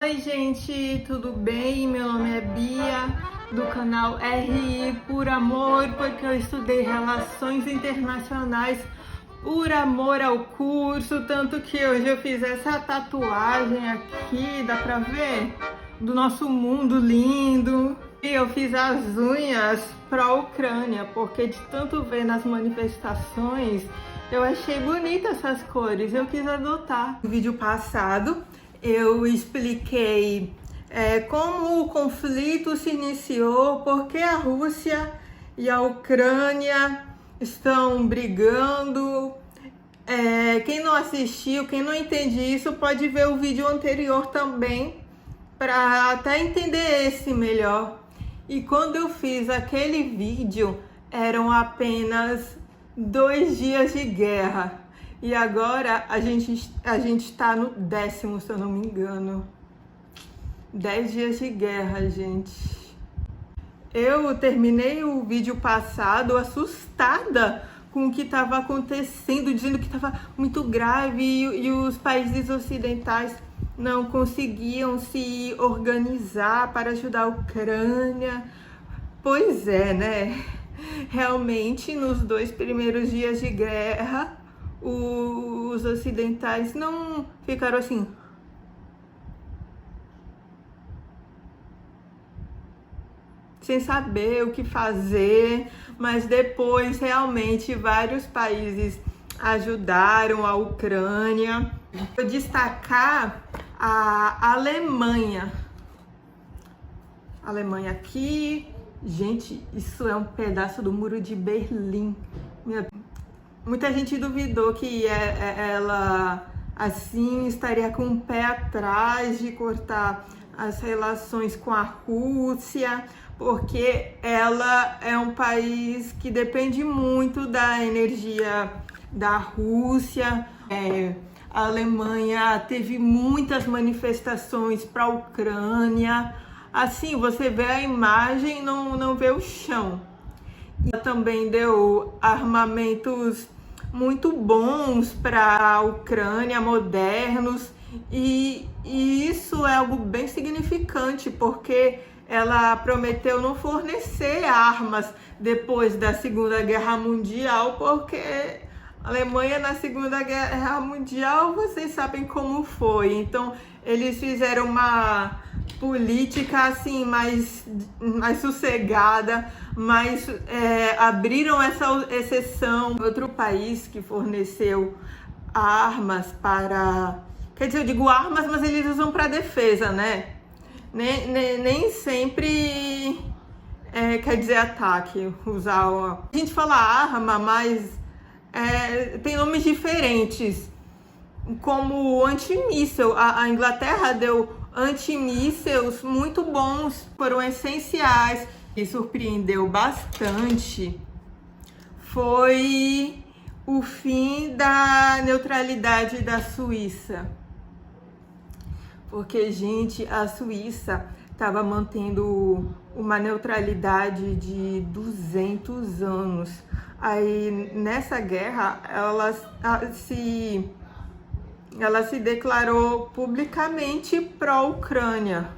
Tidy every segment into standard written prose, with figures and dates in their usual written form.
Oi gente, tudo bem? Meu nome é Bia, do canal RI Por Amor, porque eu estudei Relações Internacionais por amor ao curso, tanto que hoje eu fiz essa tatuagem aqui, dá pra ver? Do nosso mundo lindo. E eu fiz as unhas pra Ucrânia, porque de tanto ver nas manifestações, eu achei bonita essas cores, eu quis adotar. No vídeo passado, eu expliquei como o conflito se iniciou, porque a Rússia e a Ucrânia estão brigando. Quem não assistiu, quem não entende isso, pode ver o vídeo anterior também, para até entender esse melhor. E quando eu fiz aquele vídeo, eram apenas 2 dias de guerra. E agora a gente está no 10º, se eu não me engano. 10 dias de guerra, gente. Eu terminei o vídeo passado assustada com o que estava acontecendo, dizendo que estava muito grave e os países ocidentais não conseguiam se organizar para ajudar a Ucrânia. Pois é, né? Realmente, nos 2 primeiros dias de guerra, os ocidentais não ficaram assim. Sem saber o que fazer, mas depois realmente vários países ajudaram a Ucrânia. Vou destacar a Alemanha. Alemanha aqui. Gente, isso é um pedaço do Muro de Berlim. Muita gente duvidou que ela assim estaria com o pé atrás de cortar as relações com a Rússia, porque ela é um país que depende muito da energia da Rússia. A Alemanha teve muitas manifestações para a Ucrânia. Assim, você vê a imagem, não vê o chão. Ela também deu armamentos muito bons para a Ucrânia, modernos, e isso é algo bem significante, porque ela prometeu não fornecer armas depois da Segunda Guerra Mundial, porque a Alemanha na Segunda Guerra Mundial, vocês sabem como foi. Então, eles fizeram uma política assim mais sossegada, mas abriram essa exceção. Outro país que forneceu armas para... Quer dizer, eu digo armas, mas eles usam para defesa, né? Nem sempre quer dizer ataque. A gente fala arma, mas tem nomes diferentes, como antimíssel. A Inglaterra deu antimísseis muito bons, foram essenciais. E surpreendeu bastante foi o fim da neutralidade da Suíça. Porque, gente, a Suíça estava mantendo uma neutralidade de 200 anos. Aí, nessa guerra, ela se declarou publicamente pró-Ucrânia.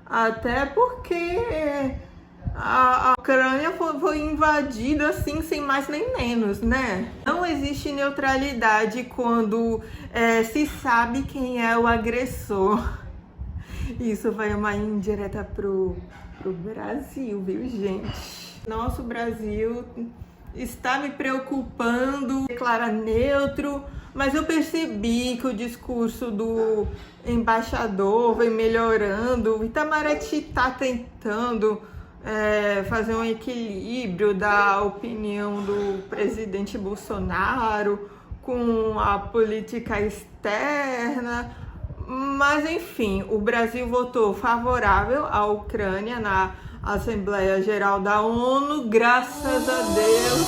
Até porque a Ucrânia foi invadida assim, sem mais nem menos, né? Não existe neutralidade quando se sabe quem é o agressor. Isso vai uma indireta pro Brasil, viu, gente? Nosso Brasil está me preocupando, declara neutro, mas eu percebi que o discurso do embaixador vem melhorando. O Itamaraty está tentando fazer um equilíbrio da opinião do presidente Bolsonaro com a política externa. Mas, enfim, o Brasil votou favorável à Ucrânia na Assembleia Geral da ONU, graças a Deus,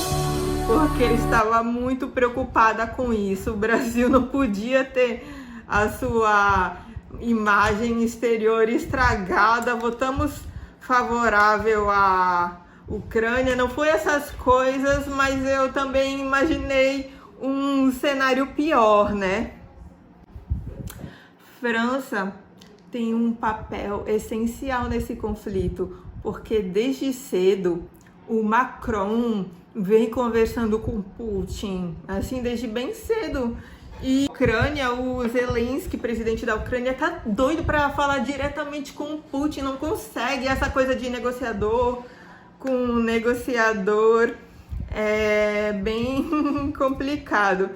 porque estava muito preocupada com isso. O Brasil não podia ter a sua imagem exterior estragada. Votamos favorável à Ucrânia. Não foi essas coisas, mas eu também imaginei um cenário pior, né? França tem um papel essencial nesse conflito, porque desde cedo o Macron vem conversando com Putin, assim, desde bem cedo. E a Ucrânia, o Zelensky, presidente da Ucrânia, tá doido para falar diretamente com o Putin, não consegue. Essa coisa de negociador com negociador é bem complicado.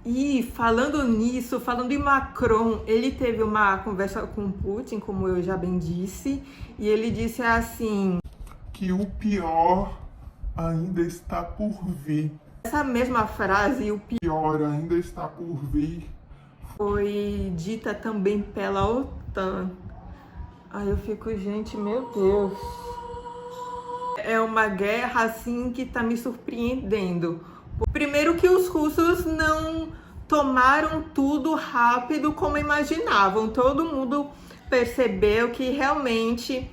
E falando nisso, falando em Macron, ele teve uma conversa com Putin, como eu já bem disse, e ele disse assim, que o pior ainda está por vir. Essa mesma frase, o Pior ainda está por vir. foi dita também pela OTAN. Aí eu fico, gente, meu Deus. É uma guerra assim que tá me surpreendendo. Primeiro que os russos não tomaram tudo rápido como imaginavam. Todo mundo percebeu que realmente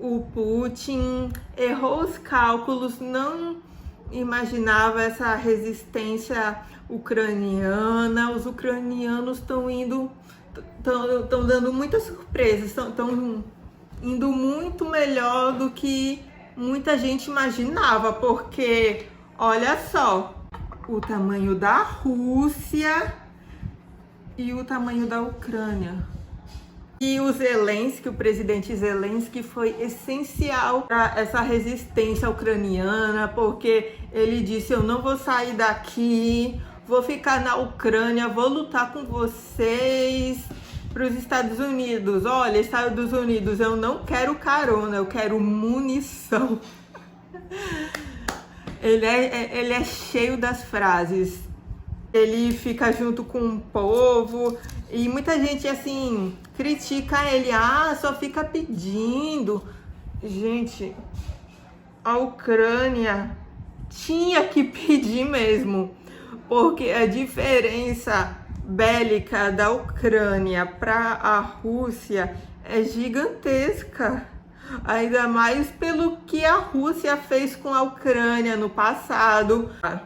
o Putin errou os cálculos, não imaginava essa resistência ucraniana. Os ucranianos estão dando muitas surpresas, estão indo muito melhor do que muita gente imaginava, porque olha só o tamanho da Rússia e o tamanho da Ucrânia. E o Zelensky, o presidente Zelensky, foi essencial para essa resistência ucraniana, porque ele disse, eu não vou sair daqui, vou ficar na Ucrânia, vou lutar com vocês para os Estados Unidos. Olha, Estados Unidos, eu não quero carona, eu quero munição. Ele é cheio das frases. Ele fica junto com o povo e muita gente assim critica ele, só fica pedindo. Gente, a Ucrânia tinha que pedir mesmo, porque a diferença bélica da Ucrânia para a Rússia é gigantesca. Ainda mais pelo que a Rússia fez com a Ucrânia no passado. A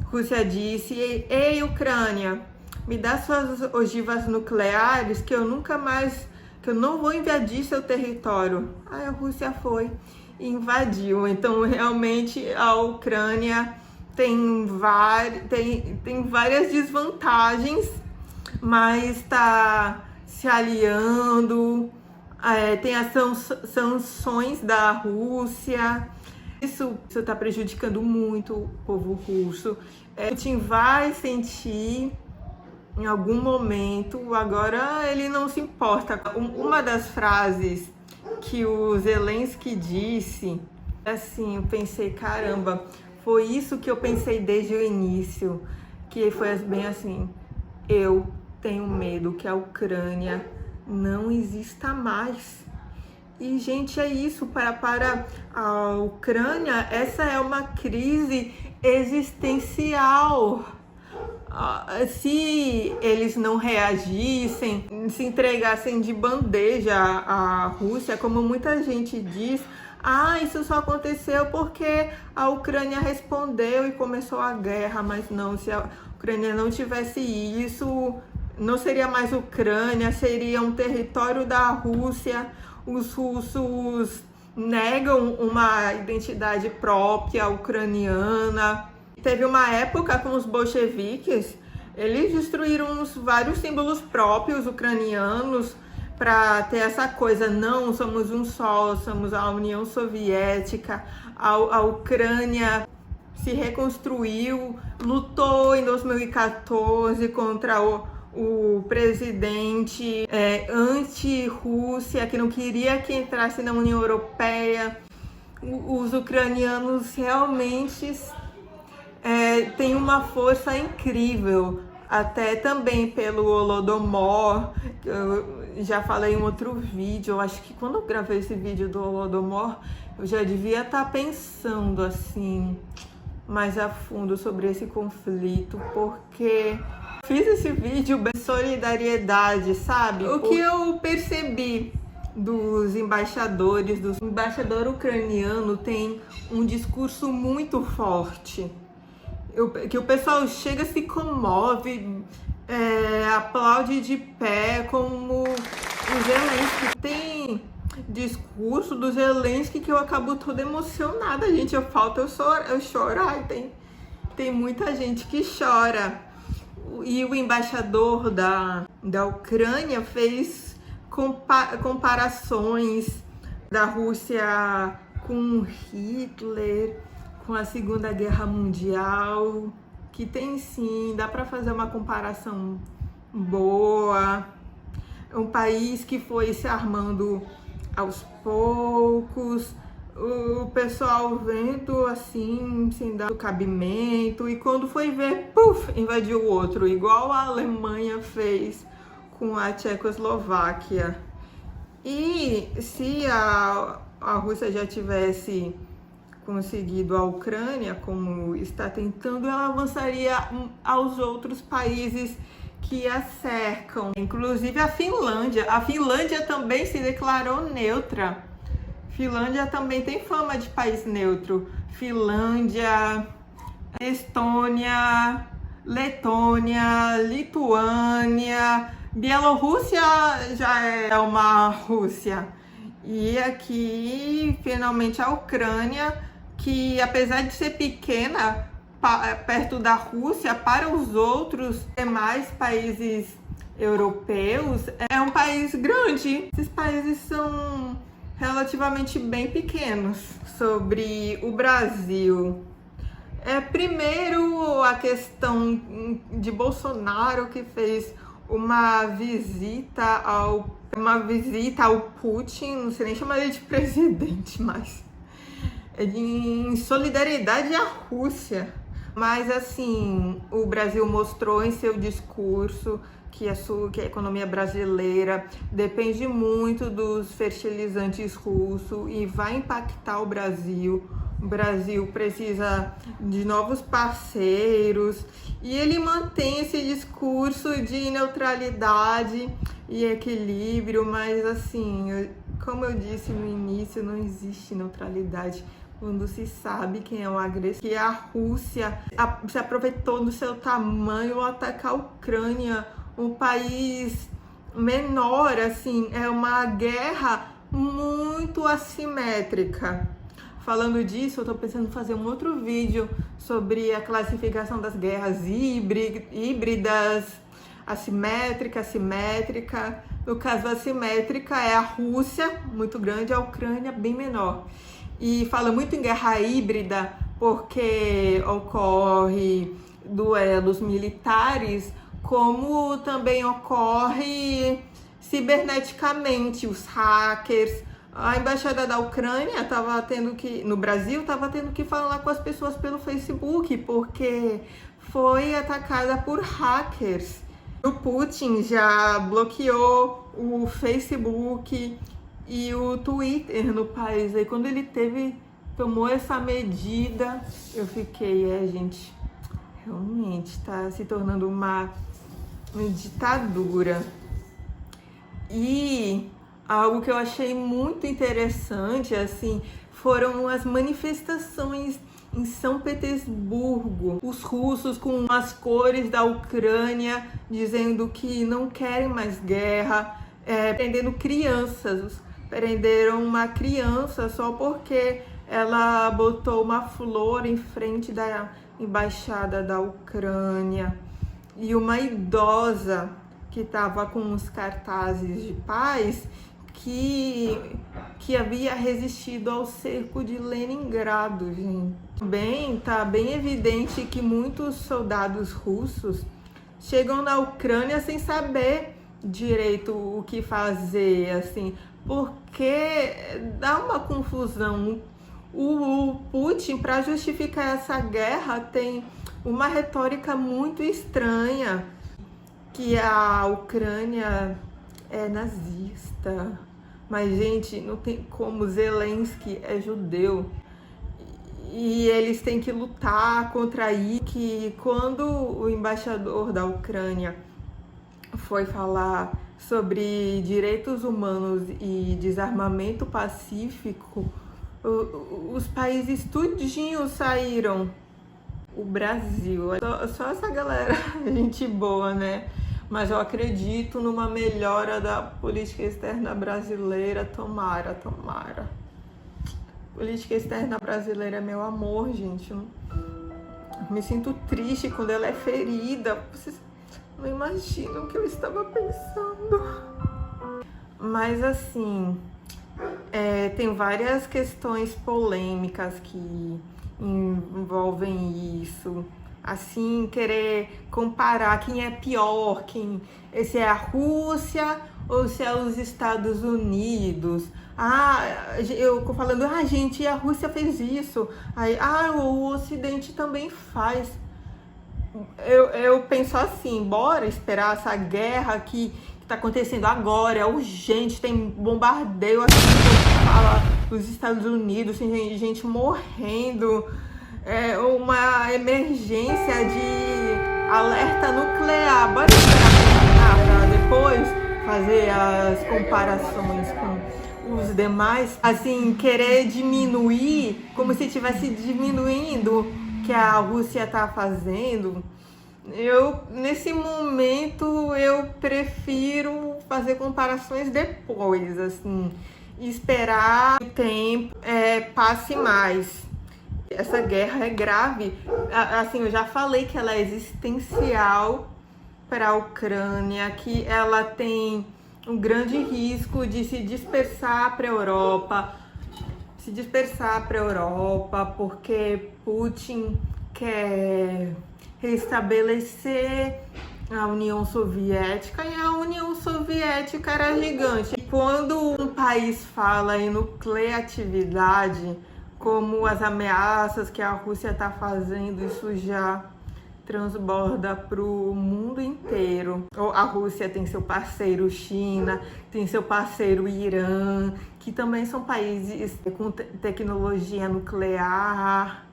Rússia disse, ei Ucrânia, me dá suas ogivas nucleares que eu não vou invadir seu território. Aí a Rússia foi e invadiu. Então realmente a Ucrânia tem várias desvantagens, mas está se aliando. Tem as sanções da Rússia. Isso está prejudicando muito o povo russo. Putin vai sentir em algum momento, agora ele não se importa. Uma das frases que o Zelensky disse, assim, eu pensei, caramba, foi isso que eu pensei desde o início, que foi bem assim, eu tenho medo que a Ucrânia não exista mais. E, gente, é isso, para a Ucrânia, essa é uma crise existencial. Se eles não reagissem, se entregassem de bandeja à Rússia, como muita gente diz, isso só aconteceu porque a Ucrânia respondeu e começou a guerra, mas não, se a Ucrânia não tivesse isso, não seria mais Ucrânia, seria um território da Rússia. Os russos negam uma identidade própria ucraniana. Teve uma época com os bolcheviques, eles destruíram vários símbolos próprios ucranianos para ter essa coisa, não, somos um só, somos a União Soviética. A Ucrânia se reconstruiu, lutou em 2014 contra o presidente anti-Rússia, que não queria que entrasse na União Europeia. Os ucranianos realmente têm uma força incrível, até também pelo Holodomor. Eu já falei em outro vídeo, eu acho que quando eu gravei esse vídeo do Holodomor, eu já devia estar pensando assim mais a fundo sobre esse conflito, porque fiz esse vídeo bem solidariedade, sabe? O que eu percebi dos embaixadores, o embaixador ucraniano tem um discurso muito forte, que o pessoal chega, se comove, aplaude de pé, como O Zelensky tem discurso do Zelensky que eu acabo toda emocionada, gente. Falta eu chorar. Tem muita gente que chora. E o embaixador da Ucrânia fez comparações da Rússia com Hitler, com a Segunda Guerra Mundial, que tem sim, dá para fazer uma comparação boa. Um país que foi se armando aos poucos, o pessoal vendo assim, sem dar o cabimento, e quando foi ver, puf, invadiu o outro, igual a Alemanha fez com a Tchecoslováquia. E se a Rússia já tivesse conseguido a Ucrânia, como está tentando, ela avançaria aos outros países que a cercam, inclusive a Finlândia. A Finlândia também se declarou neutra. Finlândia também tem fama de país neutro. Finlândia, Estônia, Letônia, Lituânia, Bielorrússia já é uma Rússia. E aqui, finalmente, a Ucrânia, que apesar de ser pequena, perto da Rússia, para os outros demais países europeus, é um país grande. Esses países são relativamente bem pequenos. Sobre o Brasil, primeiro a questão de Bolsonaro, que fez uma visita ao Putin, não sei nem chamar ele de presidente, mas em solidariedade à Rússia. Mas assim, o Brasil mostrou em seu discurso que a economia brasileira depende muito dos fertilizantes russos e vai impactar o Brasil. O Brasil precisa de novos parceiros, e ele mantém esse discurso de neutralidade e equilíbrio, mas assim, como eu disse no início, não existe neutralidade quando se sabe quem é o agressor. Que a Rússia se aproveitou do seu tamanho ao atacar a Ucrânia, um país menor, assim, é uma guerra muito assimétrica. Falando disso, eu tô pensando em fazer um outro vídeo sobre a classificação das guerras híbridas, assimétrica, assimétrica. No caso, assimétrica é a Rússia, muito grande, a Ucrânia, bem menor. E fala muito em guerra híbrida porque ocorre duelos militares, como também ocorre ciberneticamente, os hackers. A embaixada da Ucrânia no Brasil estava tendo que falar com as pessoas pelo Facebook, porque foi atacada por hackers. O Putin já bloqueou o Facebook e o Twitter no país. Aí quando ele tomou essa medida, eu fiquei, gente, realmente está se tornando uma ditadura. E algo que eu achei muito interessante, assim, foram as manifestações em São Petersburgo. Os russos com as cores da Ucrânia, dizendo que não querem mais guerra, prendendo crianças. Prenderam uma criança só porque ela botou uma flor em frente da embaixada da Ucrânia. E uma idosa que estava com os cartazes de paz, que havia resistido ao cerco de Leningrado, gente. Tá bem evidente que muitos soldados russos chegam na Ucrânia sem saber direito o que fazer, assim, porque dá uma confusão. O Putin, para justificar essa guerra, tem uma retórica muito estranha, que a Ucrânia é nazista. Mas, gente, não tem como. Zelensky é judeu e eles têm que lutar contra isso. Que quando o embaixador da Ucrânia foi falar sobre direitos humanos e desarmamento pacífico, os países tudinho saíram. O Brasil, só essa galera, gente boa, né? mas eu acredito numa melhora da política externa brasileira. Tomara, tomara. Política externa brasileira é meu amor, gente. Eu me sinto triste quando ela é ferida. Vocês não imaginam o que eu estava pensando. Mas assim, tem várias questões polêmicas que envolvem isso. Assim, querer comparar quem é pior, se é a Rússia ou se é os Estados Unidos. Eu falando, gente, a Rússia fez isso. Aí, o Ocidente também faz. Eu penso assim, bora esperar essa guerra que tá acontecendo agora, é urgente, tem bombardeio aqui, fala dos Estados Unidos, tem gente morrendo, uma emergência de alerta nuclear. Bora esperar para depois fazer as comparações com os demais, assim, querer diminuir, como se estivesse diminuindo o que a Rússia tá fazendo. Nesse momento, eu prefiro fazer comparações depois, assim, esperar que o tempo passe mais. Essa guerra é grave, assim, eu já falei que ela é existencial para a Ucrânia, que ela tem um grande risco de se dispersar para a Europa, porque Putin quer restabelecer a União Soviética, e a União Soviética era gigante. Quando um país fala em nucleatividade, como as ameaças que a Rússia está fazendo, isso já transborda para o mundo inteiro. A Rússia tem seu parceiro China, tem seu parceiro Irã, que também são países com tecnologia nuclear.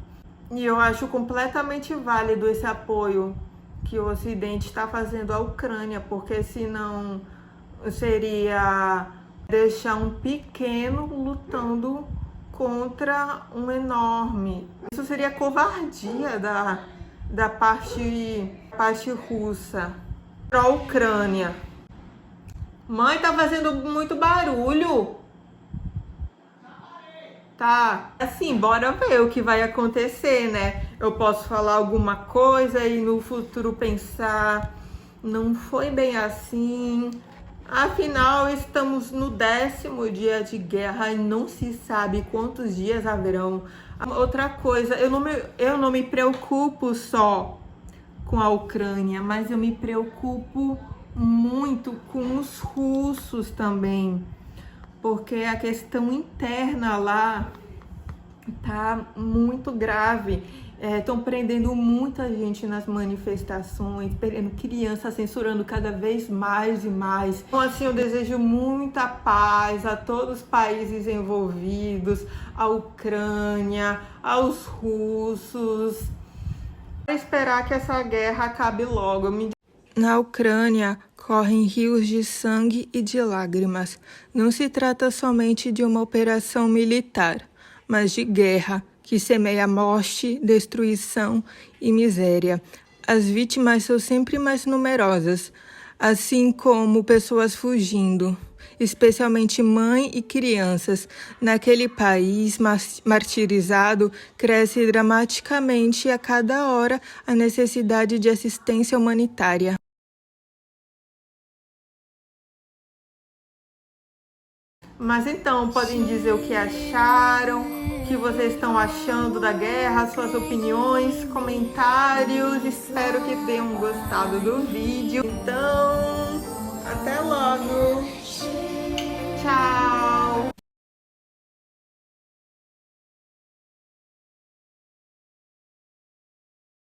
E eu acho completamente válido esse apoio que o Ocidente está fazendo à Ucrânia, porque senão seria deixar um pequeno lutando contra um enorme. Isso seria covardia da parte russa para a Ucrânia. Mãe, tá fazendo muito barulho. Tá, assim, bora ver o que vai acontecer, né? Eu posso falar alguma coisa e no futuro pensar, não foi bem assim. Afinal, estamos no 10º dia de guerra e não se sabe quantos dias haverão. Outra coisa, eu não me preocupo só com a Ucrânia, mas eu me preocupo muito com os russos também. Porque a questão interna lá tá muito grave. Estão prendendo muita gente nas manifestações, prendendo crianças, censurando cada vez mais e mais. Então, assim, eu desejo muita paz a todos os países envolvidos, à Ucrânia, aos russos. Para esperar que essa guerra acabe logo. Na Ucrânia, correm rios de sangue e de lágrimas. Não se trata somente de uma operação militar, mas de guerra que semeia morte, destruição e miséria. As vítimas são sempre mais numerosas, assim como pessoas fugindo, especialmente mães e crianças. Naquele país martirizado, cresce dramaticamente a cada hora a necessidade de assistência humanitária. Mas então, podem dizer o que acharam, o que vocês estão achando da guerra, suas opiniões, comentários. Espero que tenham gostado do vídeo. Então,